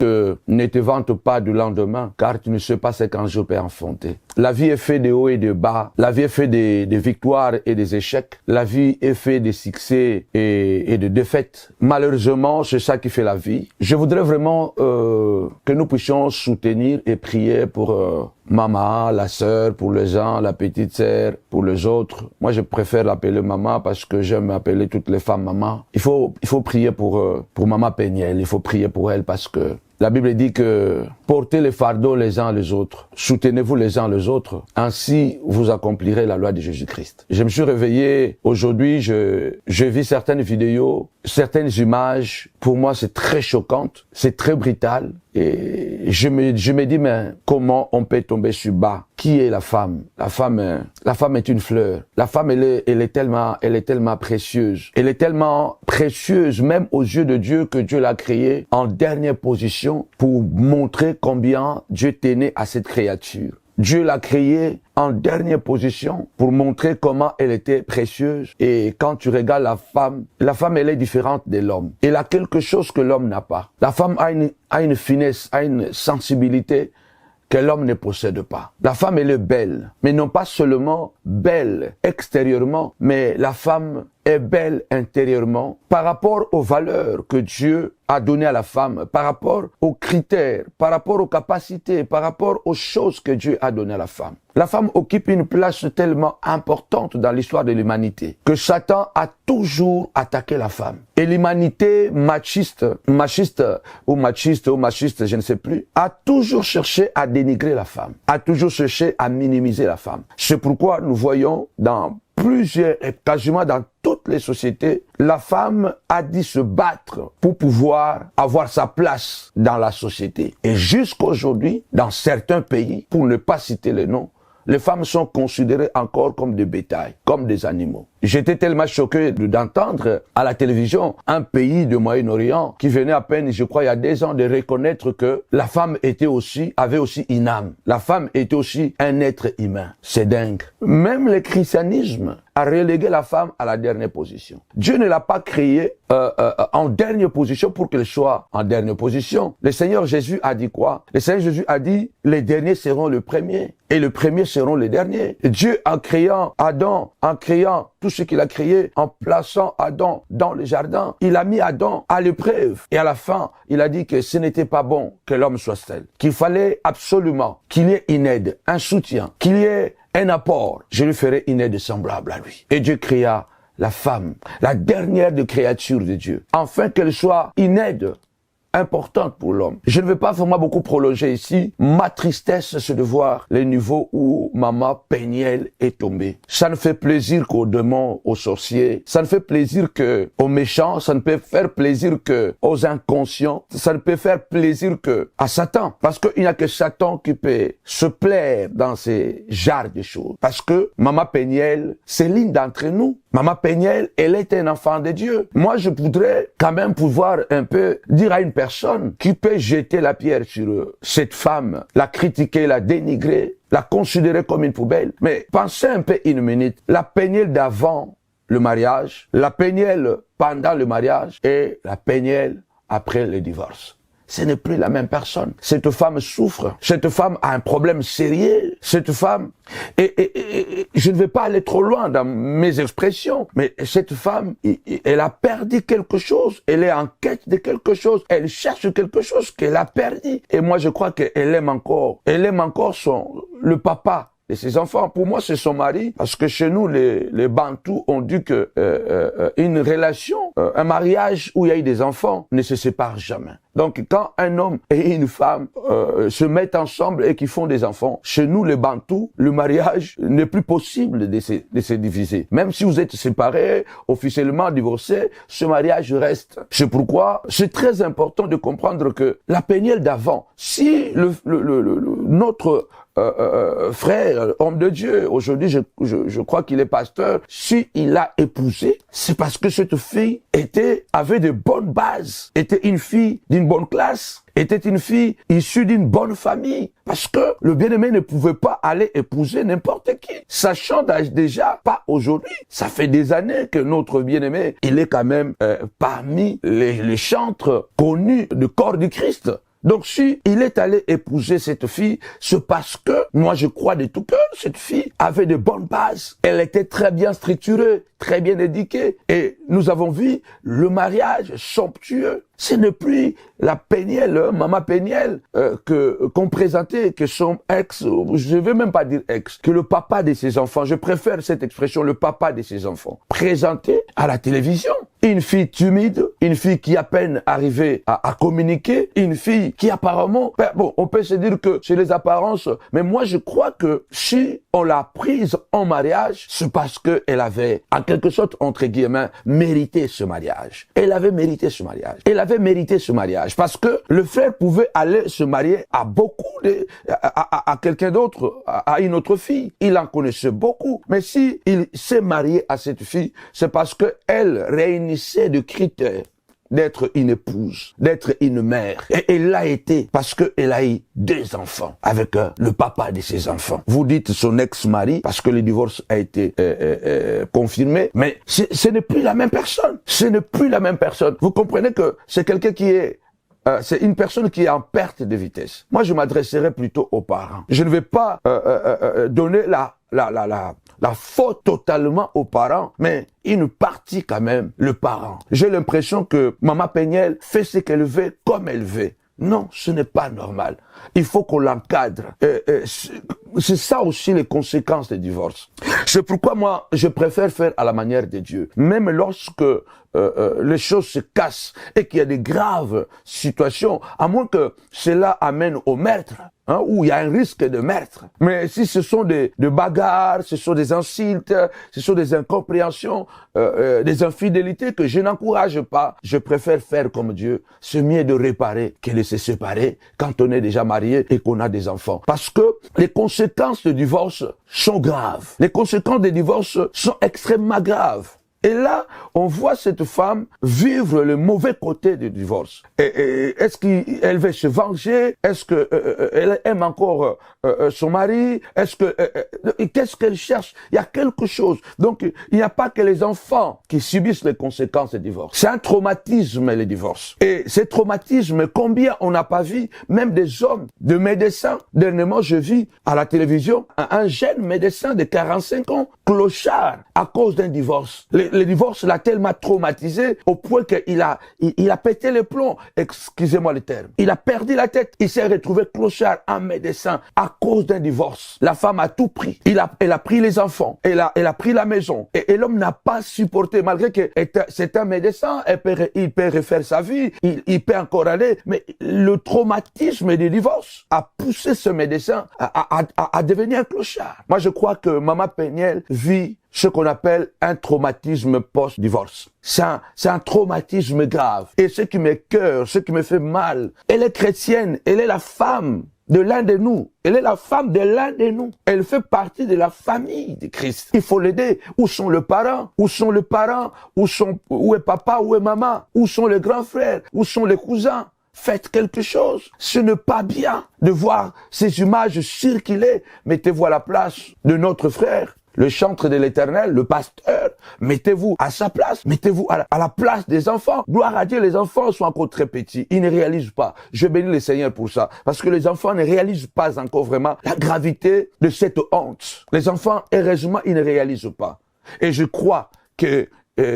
que ne te vante pas du lendemain, car tu ne sais pas ce qu'un jour peut enfanter. La vie est faite de hauts et de bas. La vie est faite de victoires et des échecs. La vie est faite de succès et de défaites. Malheureusement, c'est ça qui fait la vie. Je voudrais vraiment que nous puissions soutenir et prier pour maman, la sœur, pour les gens, la petite sœur, pour les autres. Moi, je préfère l'appeler maman parce que j'aime appeler toutes les femmes maman. Il faut prier pour maman Péniel. Il faut prier pour elle parce que la Bible dit que portez les fardeaux les uns les autres, soutenez-vous les uns les autres, ainsi vous accomplirez la loi de Jésus-Christ. Je me suis réveillé aujourd'hui, je vis certaines vidéos, certaines images, pour moi c'est très choquante, c'est très brutal, et je me dis mais comment on peut tomber sur bas? Qui est la femme? La femme est une fleur. La femme elle est tellement précieuse. Elle est tellement précieuse même aux yeux de Dieu que Dieu l'a créée en dernière position pour montrer combien Dieu tenait à cette créature. Dieu l'a créée en dernière position pour montrer comment elle était précieuse. Et quand tu regardes la femme elle est différente de l'homme. Elle a quelque chose que l'homme n'a pas. La femme a une finesse, a une sensibilité que l'homme ne possède pas. La femme, elle est belle, mais non pas seulement belle extérieurement, mais la femme est belle intérieurement par rapport aux valeurs que Dieu a données à la femme, par rapport aux critères, par rapport aux capacités, par rapport aux choses que Dieu a données à la femme. La femme occupe une place tellement importante dans l'histoire de l'humanité que Satan a toujours attaqué la femme. Et l'humanité machiste, je ne sais plus, a toujours cherché à dénigrer la femme, a toujours cherché à minimiser la femme. C'est pourquoi nous voyons dans quasiment dans toutes les sociétés, la femme a dû se battre pour pouvoir avoir sa place dans la société. Et jusqu'aujourd'hui, dans certains pays, pour ne pas citer les noms, les femmes sont considérées encore comme des bétails, comme des animaux. J'étais tellement choqué d'entendre à la télévision un pays du Moyen-Orient qui venait à peine, je crois, il y a 2 ans, de reconnaître que la femme avait aussi une âme. La femme était aussi un être humain. C'est dingue. Même le christianisme a relégué la femme à la dernière position. Dieu ne l'a pas créée en dernière position pour qu'elle soit en dernière position. Le Seigneur Jésus a dit quoi? Le Seigneur Jésus a dit, les derniers seront les premiers et les premiers seront les derniers. Et Dieu, en créant Adam, en créant tout ce qu'il a créé, en plaçant Adam dans le jardin, il a mis Adam à l'épreuve. Et à la fin, il a dit que ce n'était pas bon que l'homme soit seul, qu'il fallait absolument qu'il y ait une aide, un soutien, qu'il y ait un apport. Je lui ferai une aide semblable à lui. Et Dieu créa la femme, la dernière des créatures de Dieu, afin qu'elle soit une aide importante pour l'homme. Je ne vais pas vraiment beaucoup prolonger ici. Ma tristesse, c'est de voir les niveaux où maman Péniel est tombée. Ça ne fait plaisir qu'aux démons, aux sorciers. Ça ne fait plaisir qu'aux méchants. Ça ne peut faire plaisir qu'aux inconscients. Ça ne peut faire plaisir qu'à Satan. Parce qu'il n'y a que Satan qui peut se plaire dans ces genres de choses. Parce que maman Péniel, c'est l'une d'entre nous. Maman Péniel, elle est un enfant de Dieu. Moi, je voudrais quand même pouvoir un peu dire à une personne qui peut jeter la pierre sur cette femme, la critiquer, la dénigrer, la considérer comme une poubelle. Mais pensez un peu une minute. La Péniel d'avant le mariage, la Péniel pendant le mariage et la Péniel après le divorce. Ce n'est plus la même personne. Cette femme souffre. Cette femme a un problème sérieux. Cette femme... Et je ne vais pas aller trop loin dans mes expressions, mais cette femme, elle a perdu quelque chose. Elle est en quête de quelque chose. Elle cherche quelque chose qu'elle a perdu. Et moi, je crois qu'elle aime encore. Elle aime encore le papa de ses enfants. Pour moi, c'est son mari, parce que chez nous, les Bantous ont dit que une relation, un mariage où il y a eu des enfants ne se sépare jamais. Donc, quand un homme et une femme se mettent ensemble et qu'ils font des enfants, chez nous, les Bantous, le mariage n'est plus possible de se diviser. Même si vous êtes séparés, officiellement divorcés, ce mariage reste. C'est pourquoi c'est très important de comprendre que la Péniel d'avant, si notre frère, homme de Dieu, aujourd'hui je crois qu'il est pasteur, si il a épousé, c'est parce que cette fille avait de bonnes bases, était une fille d'une bonne classe, était une fille issue d'une bonne famille. Parce que le bien-aimé ne pouvait pas aller épouser n'importe qui. Sachant déjà, pas aujourd'hui, ça fait des années que notre bien-aimé, il est quand même parmi les chantres connus du corps du Christ. Donc si il est allé épouser cette fille, c'est parce que, moi je crois de tout cœur, cette fille avait de bonnes bases. Elle était très bien structurée, très bien éduquée. Et nous avons vu le mariage somptueux. Ce n'est plus la Péniel, maman Péniel, qu'on présentait, que son ex, je ne vais même pas dire ex, que le papa de ses enfants, je préfère cette expression, le papa de ses enfants, présenté à la télévision. Une fille timide, une fille qui à peine arrivait à communiquer, une fille qui apparemment, bon, on peut se dire que c'est les apparences, mais moi je crois que si on l'a prise en mariage, c'est parce qu'elle avait, en quelque sorte, entre guillemets, mérité ce mariage. Elle avait mérité ce mariage. Elle avait mérité ce mariage parce que le frère pouvait aller se marier à à quelqu'un d'autre, à une autre fille. Il en connaissait beaucoup. Mais si il s'est marié à cette fille, c'est parce que elle réunissait de critères d'être une épouse, d'être une mère. Et elle l'a été parce qu'elle a eu 2 enfants avec le papa de ses enfants. Vous dites son ex-mari parce que le divorce a été confirmé, mais ce n'est plus la même personne. Ce n'est plus la même personne. Vous comprenez que c'est quelqu'un qui est c'est une personne qui est en perte de vitesse. Moi, je m'adresserai plutôt aux parents. Je ne vais pas donner la faute totalement aux parents, mais une partie quand même, le parent. J'ai l'impression que Maman Péniel fait ce qu'elle veut comme elle veut. Non, ce n'est pas normal. Il faut qu'on l'encadre. C'est ça aussi les conséquences des divorces. C'est pourquoi moi, je préfère faire à la manière de Dieu. Même lorsque les choses se cassent et qu'il y a des graves situations, à moins que cela amène au meurtre, où il y a un risque de meurtre. Mais si ce sont des bagarres, ce sont des insultes, ce sont des incompréhensions, des infidélités que je n'encourage pas, je préfère faire comme Dieu. C'est mieux de réparer que de se séparer quand on est déjà marié et qu'on a des enfants. Parce que les conséquences du divorce sont graves. Les conséquences des divorces sont extrêmement graves. Et là, on voit cette femme vivre le mauvais côté du divorce. Et est-ce qu'elle veut se venger? Est-ce qu'elle aime encore son mari? Qu'est-ce qu'elle cherche? Il y a quelque chose. Donc, il n'y a pas que les enfants qui subissent les conséquences du divorce. C'est un traumatisme, le divorce. Et ces traumatismes, combien on n'a pas vu, même des hommes, de médecins. Dernièrement, je vis à la télévision un jeune médecin de 45 ans, clochard, à cause d'un divorce. Le divorce l'a tellement traumatisé au point qu'il a pété les plombs. Excusez-moi le terme. Il a perdu la tête. Il s'est retrouvé clochard, un médecin, à cause d'un divorce. La femme a tout pris. Elle a pris les enfants. Elle a pris la maison. Et l'homme n'a pas supporté, malgré que c'est un médecin. Il peut refaire sa vie. Il peut encore aller. Mais le traumatisme du divorce a poussé ce médecin à devenir un clochard. Moi, je crois que Maman Péniel vit ce qu'on appelle un traumatisme post-divorce. C'est un traumatisme grave. Et ce qui m'écoeure, ce qui me fait mal, elle est chrétienne, elle est la femme de l'un de nous. Elle est la femme de l'un de nous. Elle fait partie de la famille de Christ. Il faut l'aider. Où sont les parents? Où sont les parents? Où est papa? Où est maman? Où sont les grands frères? Où sont les cousins? Faites quelque chose. Ce n'est pas bien de voir ces images circuler. Mettez-vous à la place de notre frère, le chantre de l'Éternel, le pasteur. Mettez-vous à sa place. Mettez-vous à la place des enfants. Gloire à Dieu, les enfants sont encore très petits. Ils ne réalisent pas. Je bénis le Seigneur pour ça. Parce que les enfants ne réalisent pas encore vraiment la gravité de cette honte. Les enfants, heureusement, ils ne réalisent pas. Et je crois que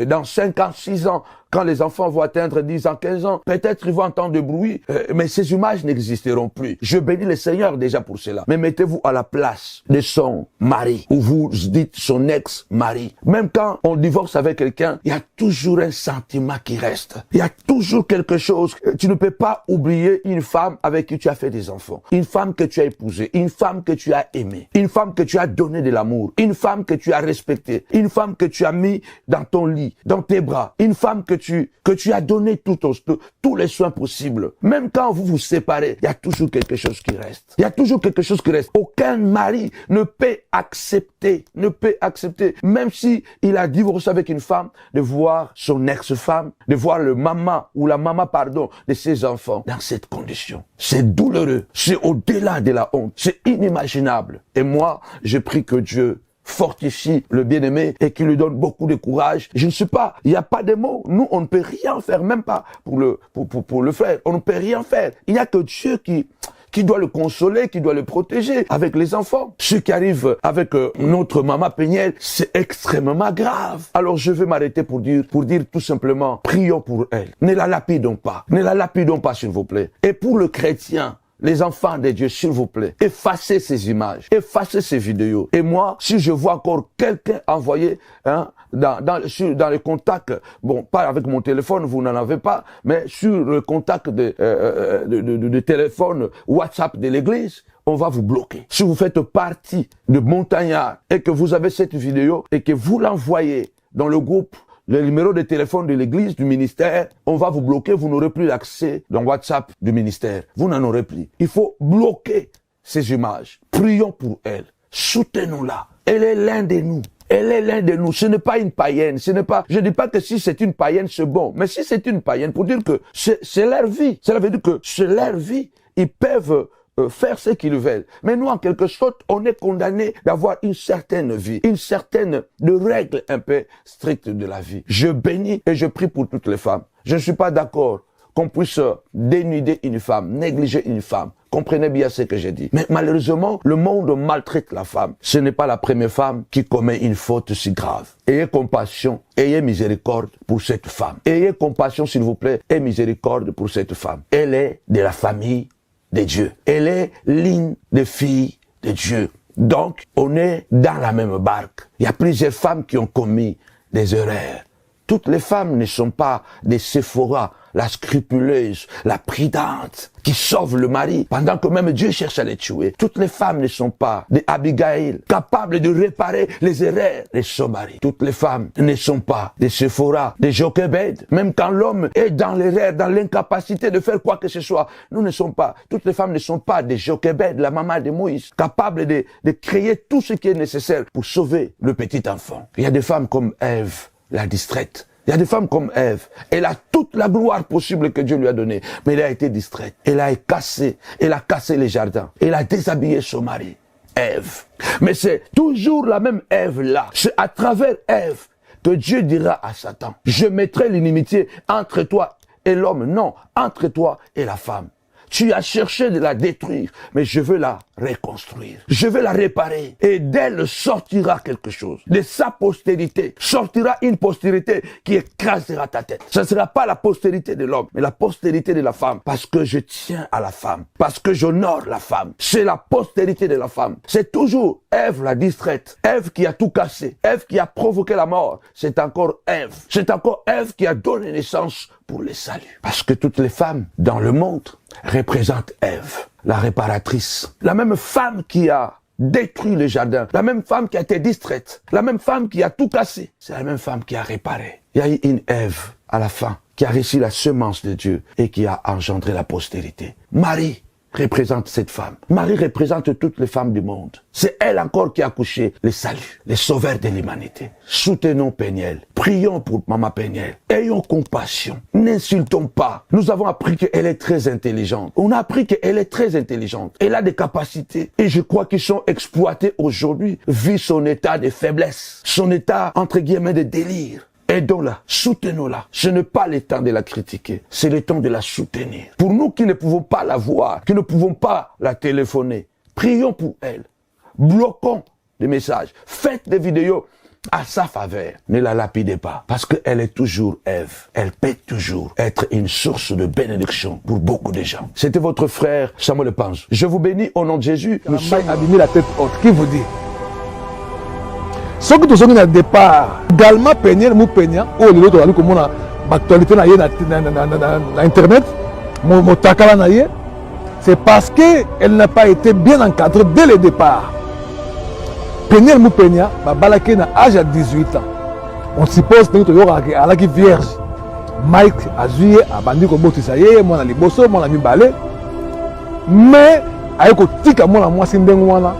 dans 5 ans, 6 ans, quand les enfants vont atteindre 10 ans, 15 ans, peut-être ils vont entendre du bruit, mais ces images n'existeront plus. Je bénis le Seigneur déjà pour cela. Mais mettez-vous à la place de son mari, ou vous dites son ex-mari. Même quand on divorce avec quelqu'un, il y a toujours un sentiment qui reste. Il y a toujours quelque chose. Tu ne peux pas oublier une femme avec qui tu as fait des enfants. Une femme que tu as épousée. Une femme que tu as aimée. Une femme que tu as donné de l'amour. Une femme que tu as respectée. Une femme que tu as mis dans ton lit, dans tes bras. Une femme que tu as donné tous les soins possibles. Même quand vous vous séparez, il y a toujours quelque chose qui reste. Il y a toujours quelque chose qui reste. Aucun mari ne peut accepter, même si il a divorcé avec une femme, de voir son ex-femme, de voir la maman de ses enfants dans cette condition. C'est douloureux. C'est au-delà de la honte. C'est inimaginable. Et moi, je prie que Dieu fortifie le bien-aimé et qui lui donne beaucoup de courage. Je ne sais pas, il n'y a pas de mots. Nous, on ne peut rien faire, même pas pour le frère. On ne peut rien faire. Il n'y a que Dieu qui doit le consoler, qui doit le protéger avec les enfants. Ce qui arrive avec notre maman Péniel, c'est extrêmement grave. Alors je vais m'arrêter pour dire tout simplement, prions pour elle. Ne la lapidons pas. Ne la lapidons pas, s'il vous plaît. Et pour le chrétien, les enfants de Dieu, s'il vous plaît, effacez ces images, effacez ces vidéos. Et moi, si je vois encore quelqu'un envoyer dans les contacts, bon, pas avec mon téléphone, vous n'en avez pas, mais sur le contact de téléphone WhatsApp de l'église, on va vous bloquer. Si vous faites partie de montagnards et que vous avez cette vidéo et que vous l'envoyez dans le groupe, le numéro de téléphone de l'église, du ministère, on va vous bloquer, vous n'aurez plus d'accès dans WhatsApp du ministère. Vous n'en aurez plus. Il faut bloquer ces images. Prions pour elle. Soutenons-la. Elle est l'un de nous. Elle est l'un de nous. Ce n'est pas une païenne. Je ne dis pas que si c'est une païenne, c'est bon. Mais si c'est une païenne, pour dire que c'est leur vie. Cela veut dire que c'est leur vie. Ils peuvent faire ce qu'ils veulent. Mais nous, en quelque sorte, on est condamné d'avoir une certaine vie, une certaine de règles un peu strictes de la vie. Je bénis et je prie pour toutes les femmes. Je ne suis pas d'accord qu'on puisse dénuder une femme, négliger une femme. Comprenez bien ce que j'ai dit. Mais malheureusement, le monde maltraite la femme. Ce n'est pas la première femme qui commet une faute si grave. Ayez compassion, ayez miséricorde pour cette femme. Ayez compassion, s'il vous plaît, et miséricorde pour cette femme. Elle est de la famille de Dieu. Elle est l'une des filles de Dieu. Donc, on est dans la même barque. Il y a plusieurs femmes qui ont commis des erreurs. Toutes les femmes ne sont pas des Séphora, la scrupuleuse, la prudente, qui sauve le mari, pendant que même Dieu cherche à les tuer. Toutes les femmes ne sont pas des Abigail, capables de réparer les erreurs de son mari. Toutes les femmes ne sont pas des Séphora, des Jochebed. Même quand l'homme est dans l'erreur, dans l'incapacité de faire quoi que ce soit, toutes les femmes ne sont pas des Jochebed, la maman de Moïse, capables de créer tout ce qui est nécessaire pour sauver le petit enfant. Il y a des femmes comme Ève, la distraite. Il y a des femmes comme Ève. Elle a toute la gloire possible que Dieu lui a donnée. Mais elle a été distraite. Elle a cassé les jardins. Elle a déshabillé son mari. Ève. Mais c'est toujours la même Ève là. C'est à travers Ève que Dieu dira à Satan, je mettrai l'inimitié entre toi et l'homme. Non, entre toi et la femme. Tu as cherché de la détruire, mais je veux la reconstruire. Je veux la réparer. Et d'elle sortira quelque chose. De sa postérité sortira une postérité qui écrasera ta tête. Ce ne sera pas la postérité de l'homme, mais la postérité de la femme. Parce que je tiens à la femme. Parce que j'honore la femme. C'est la postérité de la femme. C'est toujours Ève la distraite. Ève qui a tout cassé. Ève qui a provoqué la mort. C'est encore Ève. C'est encore Ève qui a donné naissance pour le salut. Parce que toutes les femmes dans le monde représentent Ève, la réparatrice. La même femme qui a détruit le jardin, la même femme qui a été distraite, la même femme qui a tout cassé, c'est la même femme qui a réparé. Il y a eu une Ève à la fin qui a reçu la semence de Dieu et qui a engendré la postérité. Marie représente cette femme. Marie représente toutes les femmes du monde. C'est elle encore qui a accouché le salut, le sauveur de l'humanité. Soutenons Péniel. Prions pour Maman Péniel. Ayons compassion. N'insultons pas. Nous avons appris qu'elle est très intelligente. On a appris qu'elle est très intelligente. Elle a des capacités. Et je crois qu'ils sont exploités aujourd'hui, vu son état de faiblesse. Son état, entre guillemets, de délire. Aidons-la, soutenons-la. Ce n'est pas le temps de la critiquer, c'est le temps de la soutenir. Pour nous qui ne pouvons pas la voir, qui ne pouvons pas la téléphoner, prions pour elle. Bloquons des messages, faites des vidéos à sa faveur. Ne la lapidez pas, parce qu'elle est toujours Ève. Elle peut toujours être une source de bénédiction pour beaucoup de gens. C'était votre frère Samuel Panzo. Je vous bénis au nom de Jésus. Nous sommes abîmés la tête haute. Qui vous dit? Ce que nous sommes au départ, également Péniel, nous peignons, ou les autres, comme on a l'actualité dans Internet, c'est parce qu'elle n'a pas été bien encadrée dès le départ. Péniel, nous peignons, Balaki a âge à 18 ans. On suppose que nous avons une vierge. Mike a joué à Bandi Kobotu, ça y est, moi, on a bosso, moi, on a mis balai. Mais, avec le tic à moi, moi, c'est moi,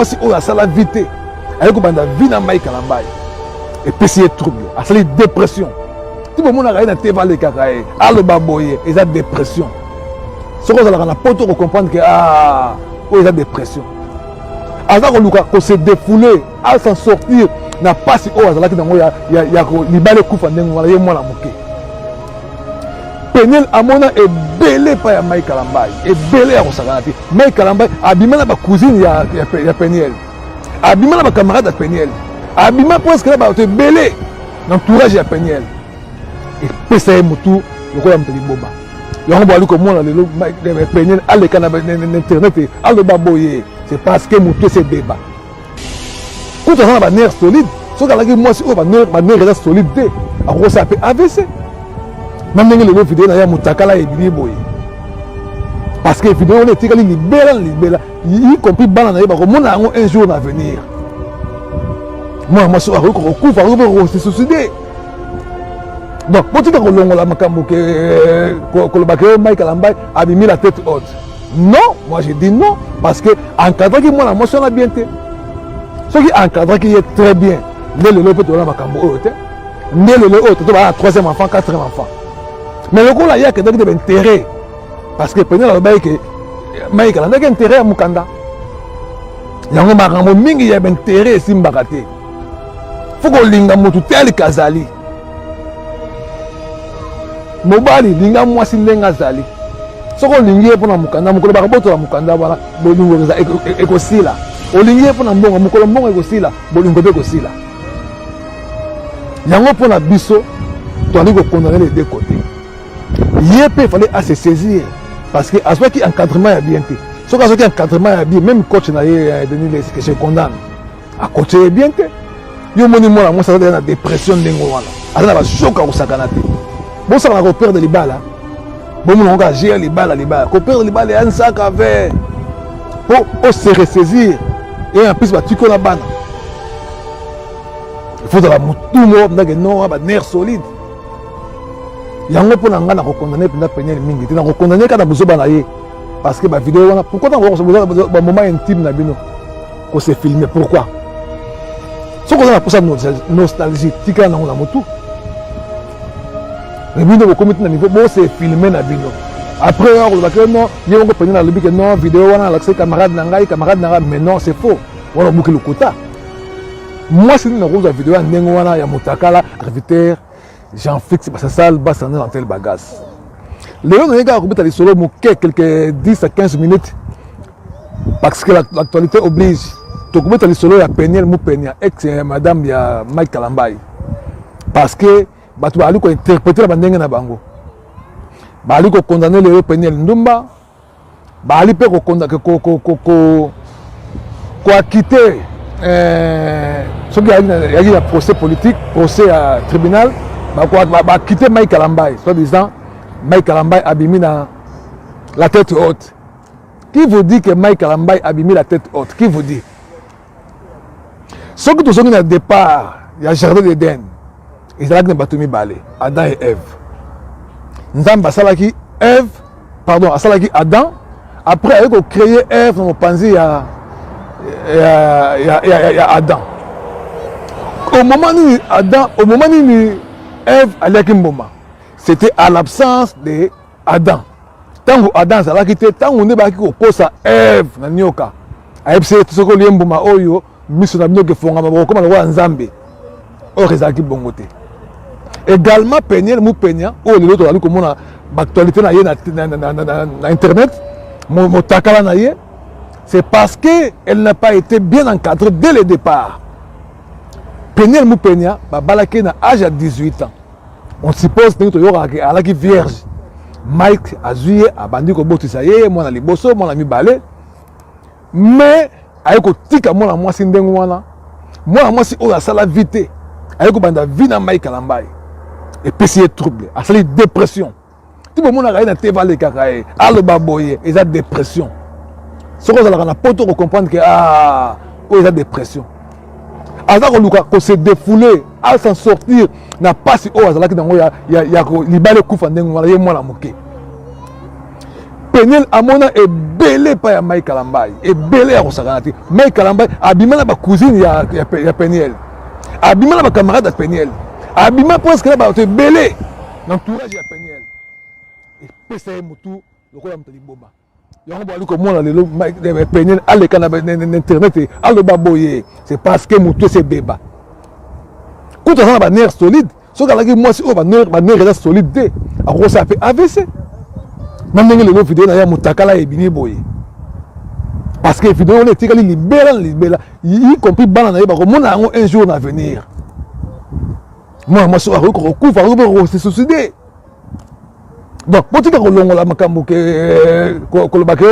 si on a ça la vite. Elle a vie dans Mike Kalambaye. Et puis c'est trouble. C'est une dépression. Tout le monde a une tévalé kakaye. Ah le baboye, ils ont dépression. Ce qu'on a la poto pour comprendre que ah, ils ont dépression. aza koluka ko se défouler à s'en sortir na pasi oyo azalaki nango ya libala ekufa ndenge wana ye mwana moke. Peniel amona ebele pa ya Mai Kalambai, ebele ya kosakana te. Mai Kalambai abima na ba cousine ya Peniel, abima na ba camarade ya Peniel, abima presque na ba ebele na entourage ya Peniel. Epesa ye motu lokola moto liboba. Yango bali komona lelo Peniel aleka na internet aloba boye, c'est parce que motu se débat. Quand on a ba nerf solide, so ka laki moi si o ba nerf solide te, ako ça peut AVC. Même les vidéos na ya mutakala et biboye. Parce que vidéo on est libéral, y compris bana na ba ko mona un jour à venir. Moi so ako ko kufa ko se suicider. Donc, pour dire que l'on makambo que le bac Mai Kalambai a mis la tête haute. Non, moi j'ai dit non, parce que encadré qui moi la motion a bien été. Ce qui encadré qui est très bien, le peut la makambo haute. Le haute, tu vas à troisième enfant, quatrième enfant. Mais le coup là, il y a que des intérêts. Parce que pendant le bac Mai Kalambai a intérêt à Mukanda. Il y a un makambo mingi, il y a intérêt si mbakate. Faut qu'on linga motu tel kazali. Mobali linga mwasi ndenga zali soko lingiye pona mukanda mukolo bakaboto la mukanda bala bolingo za ekosila olingiye pona mbongo mukolo mbongo ekosila bolingo be ekosila yango pona biso to ali ko condamner les deux côtés yep fallait à se saisir parce que à ce qui encadrement ya bien té soko à ce qui encadrement ya bien même coach na ye Denis les que je condamne à coacher bien té yo moni moi moi ça na dépression ndengo wana ala ba choka ko sakana té. Bon, ça va perdre les balles. Bon, on va gérer les balles. Qu'on perde les balles, il y a un sac à faire. Pour se ressaisir. Et en plus, tu connais la banne. Il faut avoir tout le monde, non, un nerf solide. Il y a un peu de condamner pour Peniel Mingi. Tu as condamné quand tu as besoin de parce que la vidéo, pourquoi tu as besoin d'un moment intime qu'on s'est filmé? Pourquoi? Ce qu'on a pour ça, nostalgie, tu as tout. Mais bino ko comité na niveau bon c'est filmé na bino après on va que non il on peut na lobi que non vidéo wana l'accès camarade na mais non c'est faux on a bouclé le quota. Moi c'est une rose vidéo ndengo wana ya mutakala serviteur Jean-Fix ça salle bas dans tel bagage Léon on est gars ko solo mo quelques 10 à 15 minutes parce que l'actualité oblige to ko les solo ya Peniel Mupenya ex madame ya Mai Kalambai parce que batu bali ko interpréter la bandenge na bango bali ko condamner le Peniel Ndumba bali pe ko condamner ko acquitter ce qui a eu un procès politique procès à tribunal ba quitter Mai Kalambai soit disant Mai Kalambai abimi na la tête haute. Qui vous dit que Mai Kalambai abimi la tête haute? Qui vous dit? Ce que tu as au départ il y a jardin d'Éden. Ils ont battu balé, Adam et Ève. Nzamba salaki Ève, pardon, salaki Adam. Après, ils ont créé Ève, on pense il y a Adam. Au moment où Adam, au moment où Ève allait Kimboma, c'était à l'absence de Adam. Tant que Adam salaki te, tant qu'on est baki ko kosa Ève na nyoka. Ève c'est ce que liemboma oyo, miso na nyoka fonga maboko comme le Nzambe. Or ezaki bongote. Également Peniel Mupenya ou les autres comme on a l'actualité na internet mon takala na ye c'est parce que elle n'a pas été bien encadrée dès le départ. Peniel Mupenya balaki na âge à 18 ans. On suppose que tu aura alaki vierge. Mike azuye abandi ko botisa ye mwana liboso mwana mibale. Mais ayeko tika mwana mwasi ndengo wana. Mwana mwasi o sala vite. Ayeko banda vina Mai Kalambai. Et puis c'est trouble, c'est une dépression. Tout le monde a une tévalé kakaé, a le baboye, et a dépression. Ce qu'on a pas tout comprendre que ah, il a dépression. Alors qu'on se défouler, à s'en sortir, n'a pas si haut, il y a libéré le coup fandeng, il y a moi la moquée. Peniel Amona est belé par Mai Kalambai, est belé à Rosaganati. Mai Kalambai, abima la cousine, il y a Peniel. Abima la camarade de Peniel. Abima presque là, tu es belé. L'entourage de Peniel. Et puis c'est un moutou, le roi de Boba. yango bali komona lelo Peniel aleka na internet aloba boye c'est parce que mutu se débat kuta sana ba nerf solide soki alaki mwasi oyo ba nerf eza solide te akokosa ape AVC na ndenge lelo video na ya mutakala ebini boye parce que video on etikali libela y compris bana na ye bakomona yango un jour na venir moi mwasi oyo akoki kokufa akoki se suicider. Donc, pour dire que le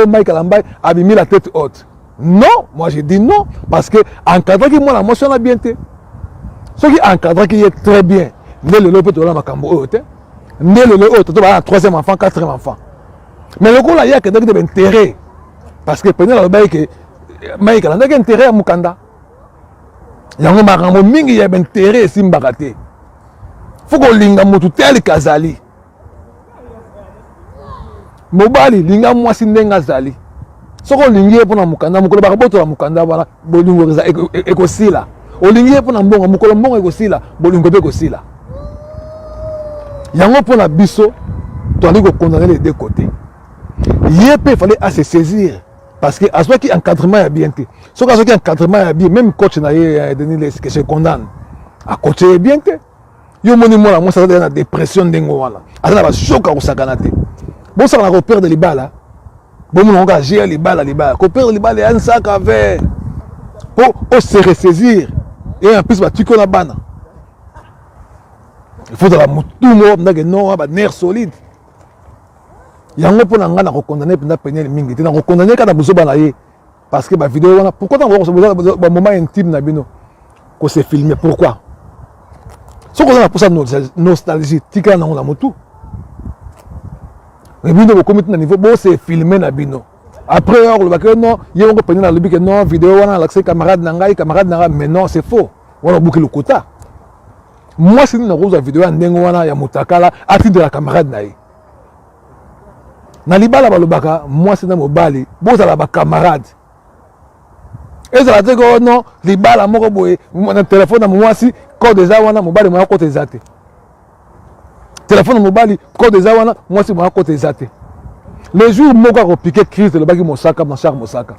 Mike Alambay a mis la tête haute. Non, moi j'ai dit non, parce que encadrer qui moi la motion la bien été. Ce qui encadre qui est très bien. Né le lot peut la macambo haute. Né le lot haute, tu vas troisième enfant, quatrième enfant. Mais le coup là il y a que des intérêts. Parce que pendant le bail que Mike Alambay a intérêt à Mukanda. Il y a un marambo mingi il y a intérêt simbagate. Faut qu'on linga mutu tel kazali. Mobali linga mwasi ndenga zali soko lingi pona mukanda mukolo bakaboto la mukanda bana bolingo eza ekosila olingi pona mbongo mukolo mbongo ekosila bolingo pe ekosila yango pona biso to ali ko condamner les deux côtés il fallait à se saisir parce que à ce qui encadrement ya bien té soko à ce qui encadrement ya bien même coach na ye Denis Les que je condamne à coacher bien té yo moni moi moi ça na dépression ndengo wana azana ba choka ko sakana té. Bon, ça va perdre les balles. Bon, on va gérer les balles. Qu'on perde les balles, il y a un sac à faire. Pour se ressaisir. Et en plus, tu connais la banane. Il faut de la moutou, non, nerf solide. Il y a un peu de condamner pour Peniel Mingi. Tu as condamné quand tu as besoin de parce que la vidéo, pourquoi tu as besoin d'un moment intime qu'on s'est filmé? Pourquoi? Ce qu'on a pour ça, nostalgie, tu as la moutou. Mais bino ko comité na niveau bon c'est filmé na bino après on le que non il y a un repreneur le que non vidéo on a l'accès camarade nangai mais non c'est faux on a bouclé le quota moi c'est une rose vidéo ndengo wana ya mutakala ati de la camarade naï na libala balobaka moi c'est na mobali boza la ba camarade et ça dit que non libala moko boye na téléphone na moi si code des wana mobali mo ko tezate téléphone mobile code des moi c'est moi côté zate les jours moi quand piqué crise le bagi Mosaka ma char Mosaka